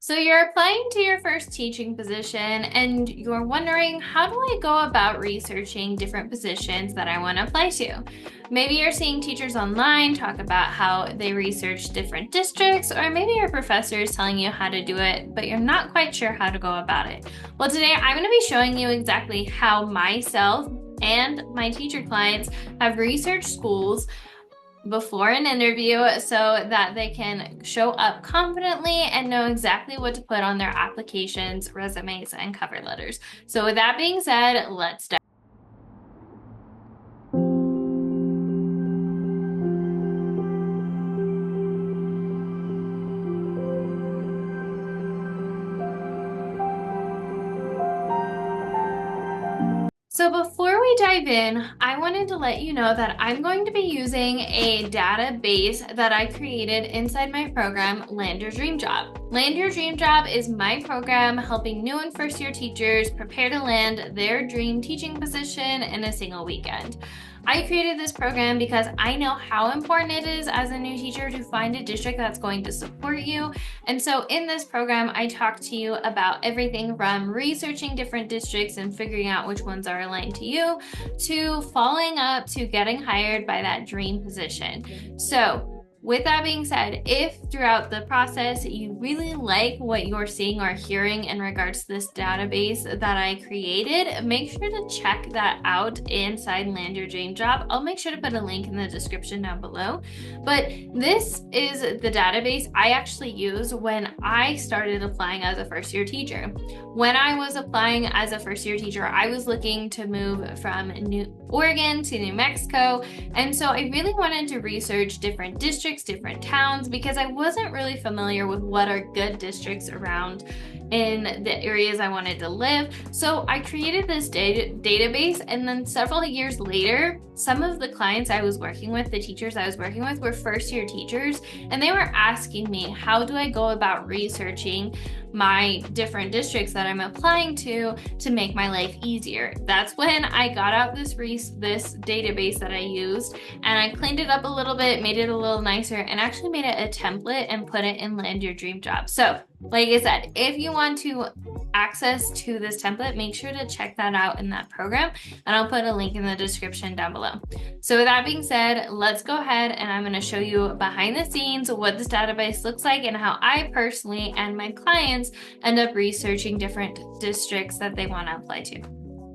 So you're applying to your first teaching position and you're wondering, how do I go about researching different positions that I want to apply to? Maybe you're seeing teachers online talk about how they research different districts, or maybe your professor is telling you how to do it, but you're not quite sure how to go about it. Well, today I'm going to be showing you exactly how myself and my teacher clients have researched schools before an interview so that they can show up confidently and know exactly what to put on their applications, resumes, and cover letters. So with that being said, let's dive. So before we dive in, I wanted to let you know that I'm going to be using a database that I created inside my program, Land Your Dream Job. Land Your Dream Job is my program helping new and first year teachers prepare to land their dream teaching position in a single weekend. I created this program because I know how important it is as a new teacher to find a district that's going to support you. And so in this program, I talk to you about everything from researching different districts and figuring out which ones are aligned to you, to following up to getting hired by that dream position. So with that being said, if throughout the process you really like what you're seeing or hearing in regards to this database that I created, make sure to check that out inside Land Your Dream Job. I'll make sure to put a link in the description down below. But this is the database I actually use when I started applying as a first year teacher. When I was applying as a first year teacher, I was looking to move from Oregon to New Mexico. And so I really wanted to research different districts, different towns, because I wasn't really familiar with what are good districts around in the areas I wanted to live. So I created this database, and then several years later, some of the clients I was working with, the teachers I was working with, were first year teachers, and they were asking me, how do I go about researching my different districts that I'm applying to make my life easier? That's when I got out this database that I used, and I cleaned it up a little bit, made it a little nicer, and actually made it a template and put it in Land Your Dream Job. So like I said, if you want to access to this template, make sure to check that out in that program, and I'll put a link in the description down below. So with that being said, let's go ahead and I'm going to show you behind the scenes what this database looks like and how I personally and my clients end up researching different districts that they want to apply to.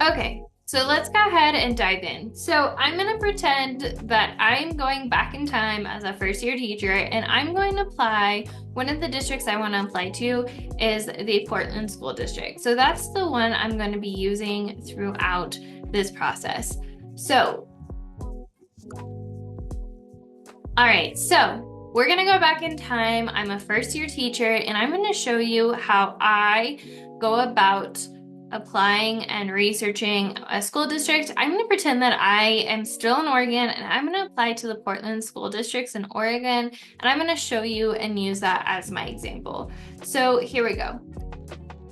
Okay, so let's go ahead and dive in. So I'm going to pretend that I'm going back in time as a first year teacher, and I'm going to apply. One of the districts I want to apply to is the Portland School District. So that's the one I'm going to be using throughout this process. So, all right, so we're going to go back in time. I'm a first year teacher, and I'm going to show you how I go about applying and researching a school district. I'm going to pretend that I am still in Oregon, and I'm going to apply to the Portland school districts in Oregon, and I'm going to show you and use that as my example. So here we go.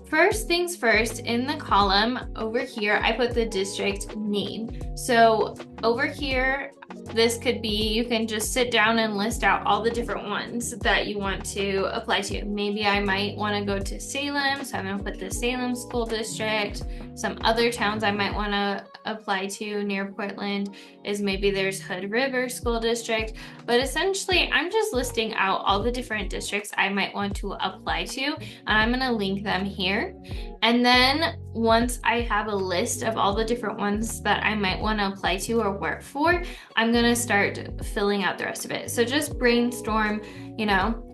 First things first, in the column over here, I put the district name. So over here, this could be, you can just sit down and list out all the different ones that you want to apply to. Maybe I might want to go to Salem, so I'm going to put the Salem School District. Some other towns I might want to apply to near Portland is maybe there's Hood River School District. But essentially, I'm just listing out all the different districts I might want to apply to, and I'm going to link them here. And then once I have a list of all the different ones that I might want to apply to or work for, I'm going to start filling out the rest of it. So just brainstorm,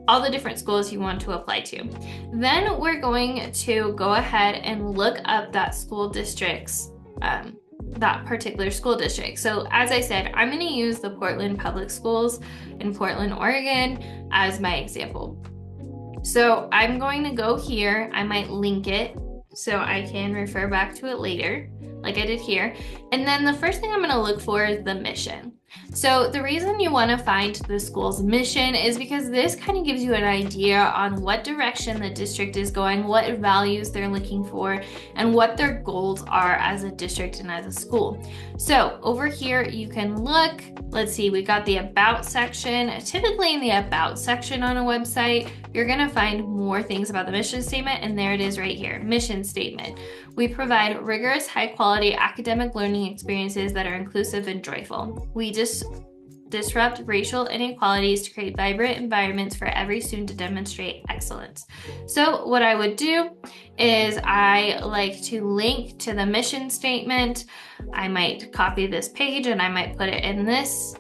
all the different schools you want to apply to. Then we're going to go ahead and look up that school district's, that particular school district. So as I said, I'm going to use the Portland Public Schools in Portland, Oregon as my example. So I'm going to go here. I might link it so I can refer back to it later, like I did here. And then the first thing I'm going to look for is the mission. So the reason you want to find the school's mission is because this kind of gives you an idea on what direction the district is going, what values they're looking for, and what their goals are as a district and as a school. So over here, you can look, let's see, we got the About section. Typically in the About section on a website, you're gonna find more things about the mission statement, and there it is right here, mission statement. We provide rigorous, high-quality academic learning experiences that are inclusive and joyful. We disrupt racial inequalities to create vibrant environments for every student to demonstrate excellence. So what I would do is I like to link to the mission statement. I might copy this page and I might put it in this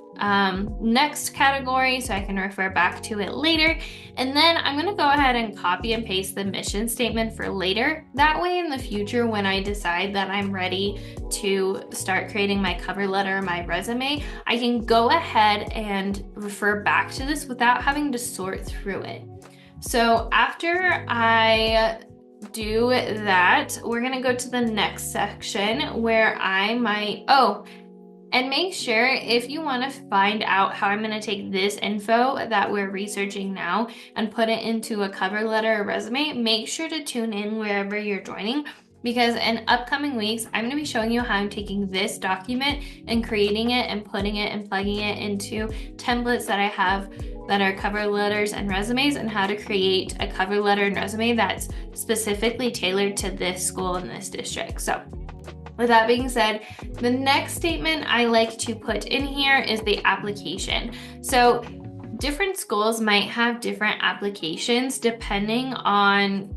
next category so I can refer back to it later. And then I'm going to go ahead and copy and paste the mission statement for later. That way in the future, when I decide that I'm ready to start creating my cover letter, my resume, I can go ahead and refer back to this without having to sort through it. So after I do that, we're going to go to the next section where I might, and make sure if you want to find out how I'm going to take this info that we're researching now and put it into a cover letter or resume, make sure to tune in wherever you're joining, because in upcoming weeks, I'm going to be showing you how I'm taking this document and creating it and putting it and plugging it into templates that I have that are cover letters and resumes, and how to create a cover letter and resume that's specifically tailored to this school and this district. So with that being said, the next statement I like to put in here is the application. So different schools might have different applications depending on,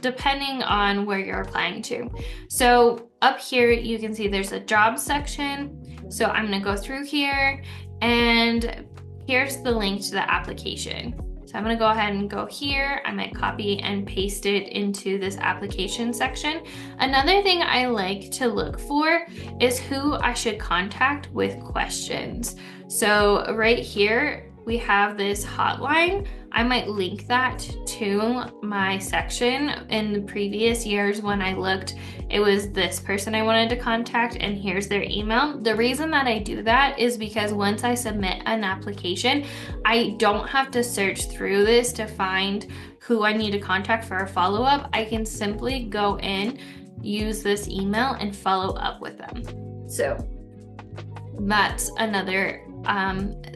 depending on where you're applying to. So up here, you can see there's a job section. So I'm gonna go through here, and here's the link to the application. So I'm gonna go ahead and go here. I might copy and paste it into this application section. Another thing I like to look for is who I should contact with questions. So right here, we have this hotline. I might link that to my section. In the previous years when I looked, it was this person I wanted to contact, and here's their email. The reason that I do that is because once I submit an application, I don't have to search through this to find who I need to contact for a follow-up. I can simply go in, use this email, and follow up with them. So that's another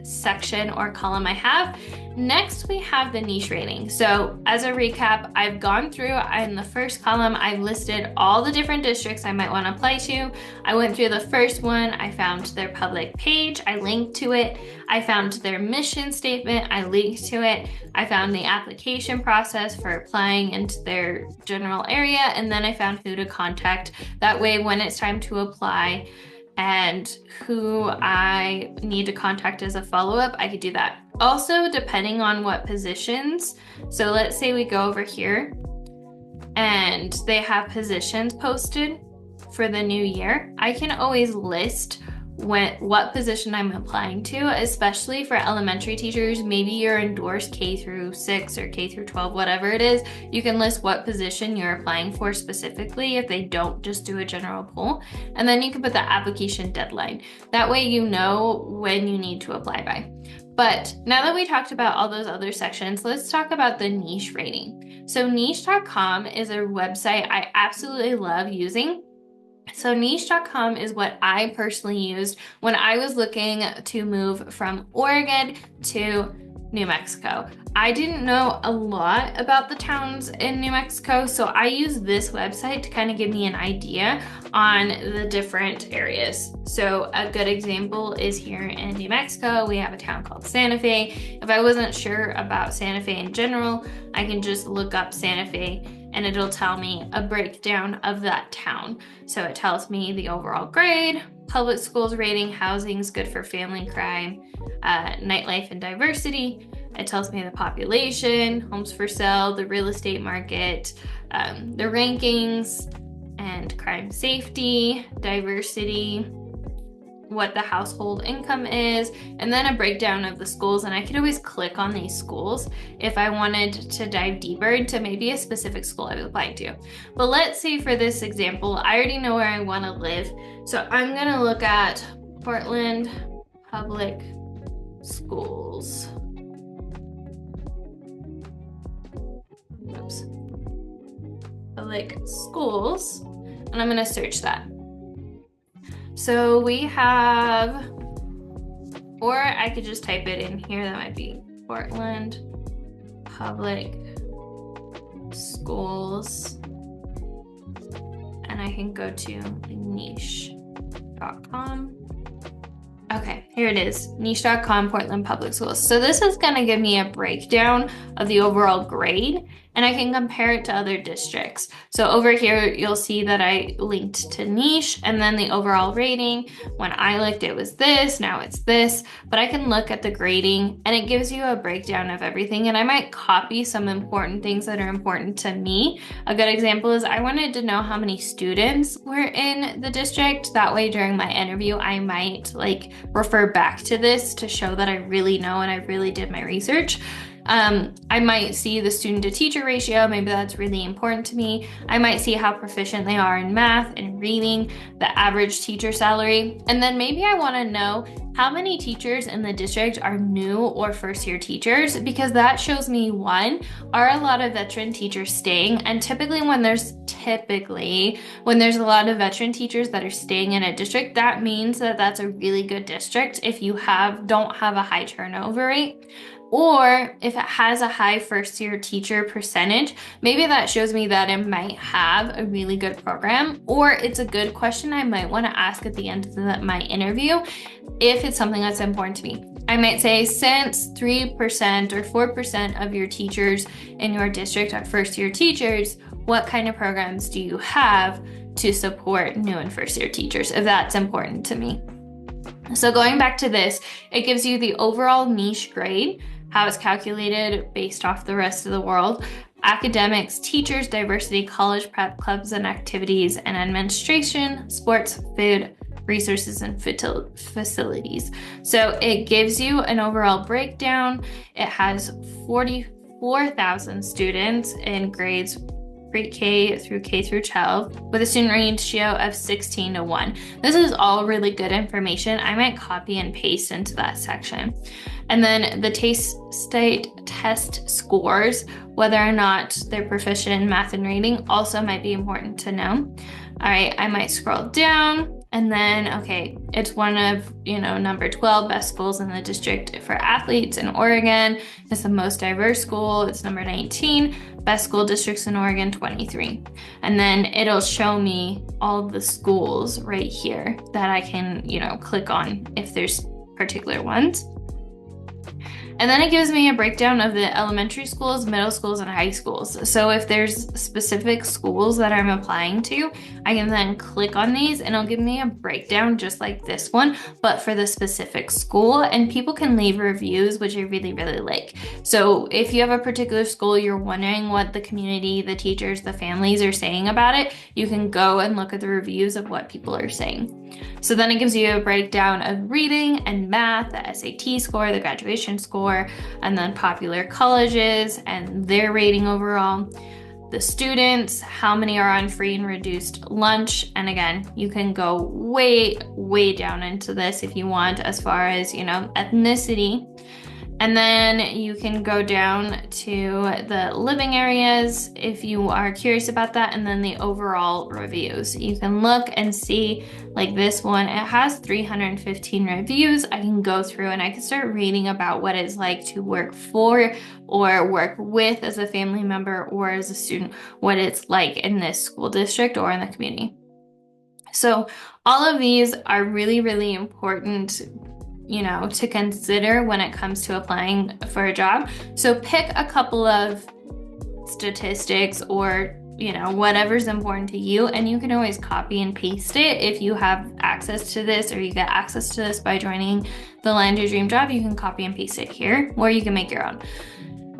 section or column I have. Next, we have the niche rating. So as a recap, I've gone through, in the first column, I've listed all the different districts I might want to apply to. I went through the first one, I found their public page, I linked to it. I found their mission statement, I linked to it. I found the application process for applying into their general area, and then I found who to contact. That way, when it's time to apply and who I need to contact as a follow-up, I could do that. Also, depending on what positions, so let's say we go over here and they have positions posted for the new year, I can always list what position I'm applying to, especially for elementary teachers. Maybe you're endorsed K through 6 or K through 12, whatever it is. You can list what position you're applying for specifically if they don't just do a general poll. And then you can put the application deadline. That way you know when you need to apply by. But now that we talked about all those other sections, let's talk about the niche rating. So niche.com is a website I absolutely love using. So niche.com is what I personally used when I was looking to move from Oregon to New Mexico. I didn't know a lot about the towns in New Mexico, so I used this website to kind of give me an idea on the different areas. So a good example is here in New Mexico, we have a town called Santa Fe. If I wasn't sure about Santa Fe in general, I can just look up Santa Fe and it'll tell me a breakdown of that town. So it tells me the overall grade, public schools rating, housing's good for family crime, nightlife and diversity. It tells me the population, homes for sale, the real estate market, the rankings, and crime safety, diversity, what the household income is, and then a breakdown of the schools. And I could always click on these schools if I wanted to dive deeper into maybe a specific school I was applying to. But let's say for this example, I already know where I want to live. So I'm going to look at Portland Public Schools. Oops. Public schools. And I'm going to search that. So we have, or I could just type it in here, that might be Portland public schools, and I can go to niche.com. Okay, here it is, niche.com, Portland Public Schools. So this is gonna give me a breakdown of the overall grade, and I can compare it to other districts. So over here, you'll see that I linked to niche, and then the overall rating. When I looked, it was this, now it's this, but I can look at the grading, and it gives you a breakdown of everything, and I might copy some important things that are important to me. A good example is I wanted to know how many students were in the district. That way, during my interview, I might refer back to this to show that I really know and I really did my research. I might see the student to teacher ratio, maybe that's really important to me. I might see how proficient they are in math and reading, the average teacher salary, and then maybe I want to know how many teachers in the district are new or first year teachers, because that shows me, one, are a lot of veteran teachers staying? And typically when there's a lot of veteran teachers that are staying in a district, that means that that's a really good district if you don't have a high turnover rate. Or if it has a high first year teacher percentage, maybe that shows me that it might have a really good program, or it's a good question I might want to ask at the end of my interview if it's something that's important to me. I might say, since 3% or 4% of your teachers in your district are first year teachers, what kind of programs do you have to support new and first year teachers, if that's important to me? So going back to this, it gives you the overall niche grade, how it's calculated based off the rest of the world, academics, teachers, diversity, college prep, clubs and activities, and administration, sports, food, resources, and facilities. So it gives you an overall breakdown. It has 44,000 students in grades pre-K through K through 12 with a student ratio of 16:1. This is all really good information. I might copy and paste into that section. And then the state test scores, whether or not they're proficient in math and reading, also might be important to know. All right, I might scroll down. And then, okay, it's one of, number 12 best schools in the district for athletes in Oregon. It's the most diverse school. It's number 19, best school districts in Oregon, 23. And then it'll show me all the schools right here that I can, click on if there's particular ones. And then it gives me a breakdown of the elementary schools, middle schools, and high schools. So if there's specific schools that I'm applying to, I can then click on these and it'll give me a breakdown just like this one, but for the specific school. And people can leave reviews, which I really, really like. So if you have a particular school, you're wondering what the community, the teachers, the families are saying about it, you can go and look at the reviews of what people are saying. So then it gives you a breakdown of reading and math, the SAT score, the graduation score, and then popular colleges and their rating overall. The students, how many are on free and reduced lunch. And again, you can go way, way down into this if you want, as far as, ethnicity. And then you can go down to the living areas if you are curious about that, and then the overall reviews. You can look and see, like this one, it has 315 reviews. I can go through and I can start reading about what it's like to work for or work with as a family member or as a student, what it's like in this school district or in the community. So all of these are really, really important to consider when it comes to applying for a job. So pick a couple of statistics or, whatever's important to you, and you can always copy and paste it if you have access to this, or you get access to this by joining the Land Your Dream Job. You can copy and paste it here, or you can make your own.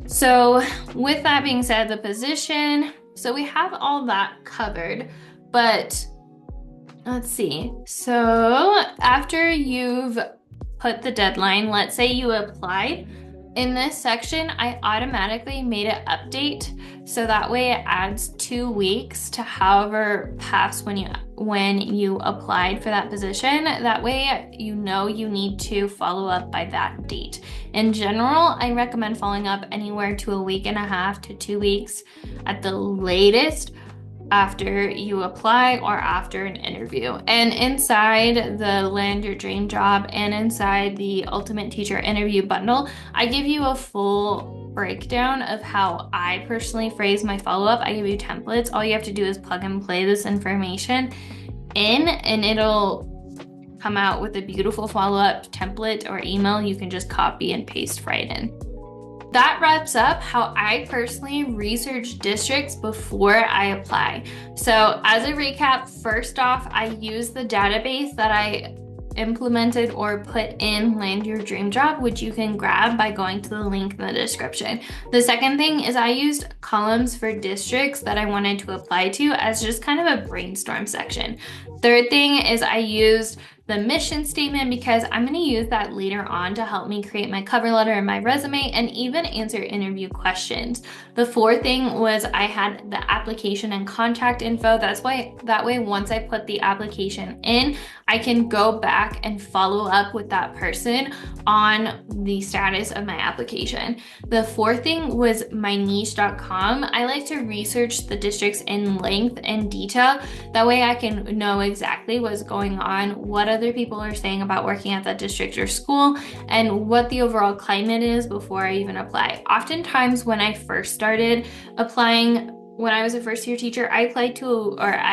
So with that being said, the position, so we have all that covered, but let's see. So after you've put the deadline, let's say you applied, in this section, I automatically made it update. So that way it adds 2 weeks to however past when you applied for that position. That way you need to follow up by that date. In general, I recommend following up anywhere to a week and a half to 2 weeks at the latest after you apply or after an interview. And inside the Land Your Dream Job and inside the Ultimate Teacher Interview Bundle, I give you a full breakdown of how I personally phrase my follow-up. I give you templates. All you have to do is plug and play this information in, and it'll come out with a beautiful follow-up template or email you can just copy and paste right in. That wraps up how I personally research districts before I apply. So as a recap, first off, I use the database that I implemented or put in Land Your Dream Job, which you can grab by going to the link in the description. The second thing is I used columns for districts that I wanted to apply to as just kind of a brainstorm section. Third thing is I used the mission statement because I'm going to use that later on to help me create my cover letter and my resume and even answer interview questions. The fourth thing was I had the application and contact info. That way once I put the application in, I can go back and follow up with that person on the status of my application. The fourth thing was my niche.com. I like to research the districts in length and detail. That way I can know exactly what's going on, what other people are saying about working at that district or school, and what the overall climate is before I even apply. Oftentimes when I first started applying, when I was a first year teacher, I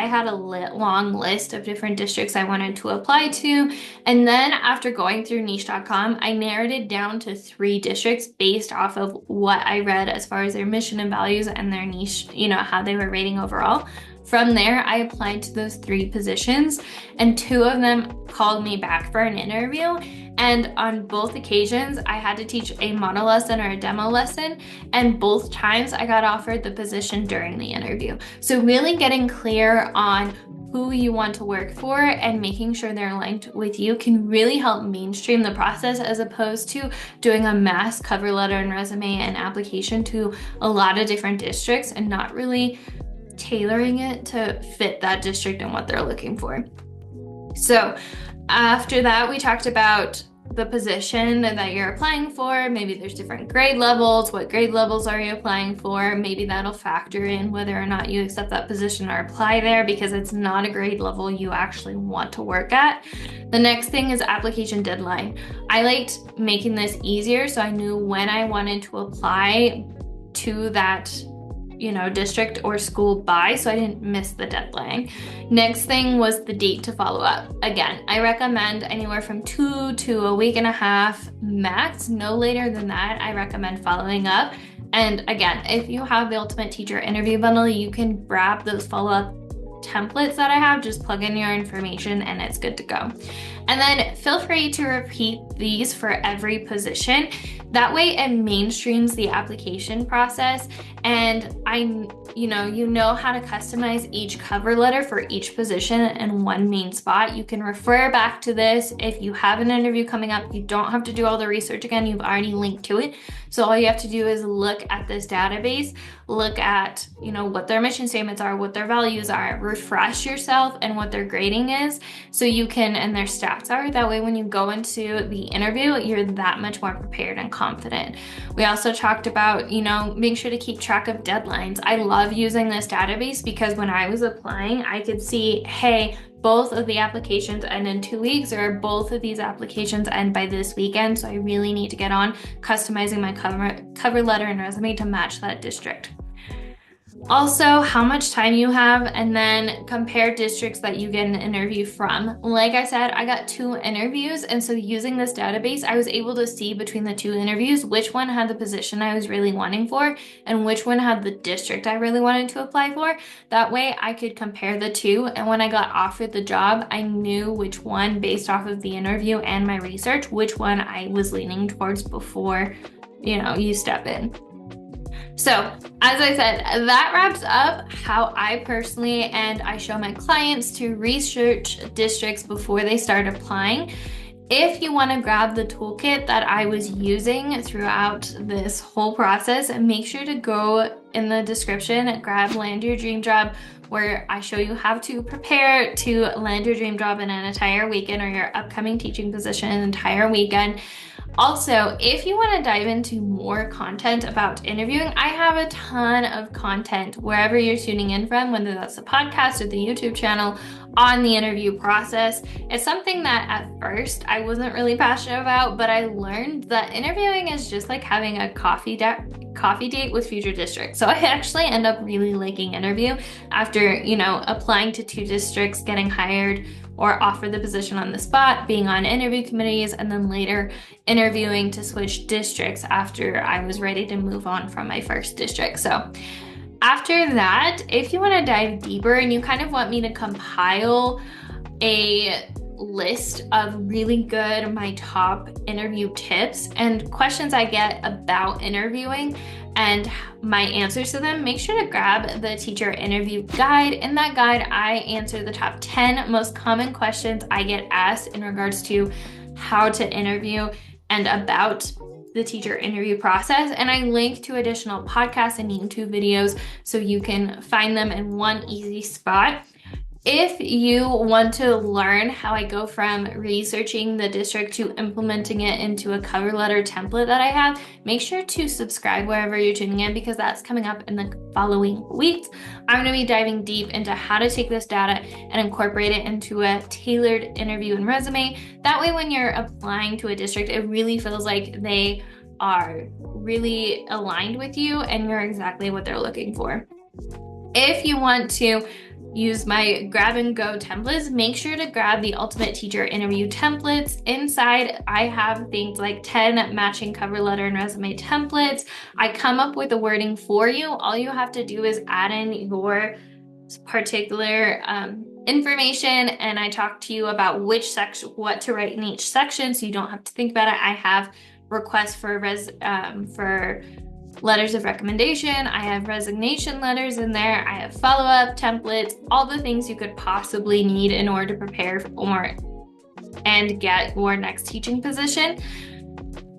had a long list of different districts I wanted to apply to. And then after going through niche.com, I narrowed it down to 3 districts based off of what I read as far as their mission and values and their niche, how they were rating overall. From there, I applied to those 3 positions, and 2 of them called me back for an interview. And on both occasions, I had to teach a model lesson or a demo lesson, and both times I got offered the position during the interview. So really getting clear on who you want to work for and making sure they're aligned with you can really help mainstream the process, as opposed to doing a mass cover letter and resume and application to a lot of different districts and not really tailoring it to fit that district and what they're looking for. So after that, we talked about the position that you're applying for. Maybe there's different grade levels. What grade levels are you applying for? Maybe that'll factor in whether or not you accept that position or apply there, because it's not a grade level you actually want to work at. The next thing is application deadline. I liked making this easier so I knew when I wanted to apply to that district or school by, so I didn't miss the deadline. Next thing was the date to follow up. Again, I recommend anywhere from 2 to a week and a half max. No later than that, I recommend following up. And again, if you have the Ultimate Teacher Interview Bundle, you can grab those follow-up templates that I have, just plug in your information and it's good to go. And then feel free to repeat these for every position. That way it mainstreams the application process, and you know how to customize each cover letter for each position in one main spot. You can refer back to this. If you have an interview coming up, you don't have to do all the research again. You've already linked to it. So all you have to do is look at this database, look at, what their mission statements are, what their values are, refresh yourself and what their grading is, so you can, and their stats are. That way, when you go into the interview, you're that much more prepared and confident. We also talked about, make sure to keep track of deadlines. I love using this database because when I was applying, I could see, hey, both of the applications end in 2 weeks, or both of these applications end by this weekend. So I really need to get on customizing my cover letter and resume to match that district. Also, how much time you have, and then compare districts that you get an interview from. Like I said, I got 2 interviews, and so using this database, I was able to see between the 2 interviews which one had the position I was really wanting for and which one had the district I really wanted to apply for. That way I could compare the 2, and when I got offered the job, I knew which one, based off of the interview and my research, which one I was leaning towards before, you step in. So as I said, that wraps up how I personally and I show my clients to research districts before they start applying. If you want to grab the toolkit that I was using throughout this whole process, make sure to go in the description and grab Land Your Dream Job, where I show you how to prepare to land your dream job in an entire weekend, or your upcoming teaching position an entire weekend. Also, if you want to dive into more content about interviewing, I have a ton of content wherever you're tuning in from, whether that's the podcast or the YouTube channel, on the interview process. It's something that at first I wasn't really passionate about, but I learned that interviewing is just like having a coffee coffee date with future districts. So I actually end up really liking interview after, applying to 2 districts, getting hired or offered the position on the spot, being on interview committees, and then later interviewing to switch districts after I was ready to move on from my first district. So after that, if you want to dive deeper and you kind of want me to compile a list of really good, my top interview tips and questions I get about interviewing and my answers to them, make sure to grab the teacher interview guide. In that guide, I answer the top 10 most common questions I get asked in regards to how to interview and about the teacher interview process. And I link to additional podcasts and YouTube videos so you can find them in one easy spot. If you want to learn how I go from researching the district to implementing it into a cover letter template that I have, make sure to subscribe wherever you're tuning in because that's coming up in the following weeks. I'm going to be diving deep into how to take this data and incorporate it into a tailored interview and resume. That way, when you're applying to a district, it really feels like they are really aligned with you and you're exactly what they're looking for. If you want to use my grab and go templates, make sure to grab the Ultimate Teacher Interview Templates. Inside, I have things like 10 matching cover letter and resume templates. I come up with the wording for you. All you have to do is add in your particular information, and I talk to you about which section, what to write in each section, so you don't have to think about it. I have requests for letters of recommendation. I have resignation letters in there. I have follow-up templates, all the things you could possibly need in order to prepare for and get your next teaching position.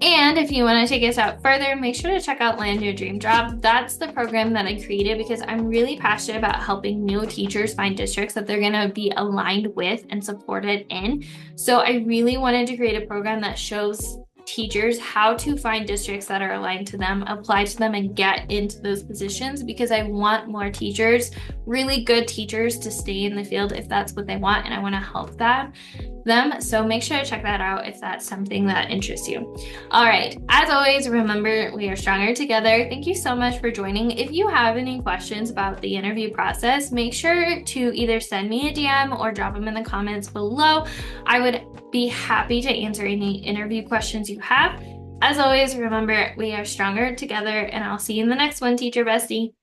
And if you want to take us out further, make sure to check out Land Your Dream Job. That's the program that I created because I'm really passionate about helping new teachers find districts that they're going to be aligned with and supported in. So I really wanted to create a program that shows teachers how to find districts that are aligned to them, apply to them, and get into those positions because I want more teachers, really good teachers, to stay in the field if that's what they want, and I want to help them. So make sure to check that out if that's something that interests you. All right, as always, remember, we are stronger together. Thank you so much for joining. If you have any questions about the interview process, make sure to either send me a DM or drop them in the comments below. I would be happy to answer any interview questions you have. As always, remember, we are stronger together, and I'll see you in the next one, Teacher Bestie.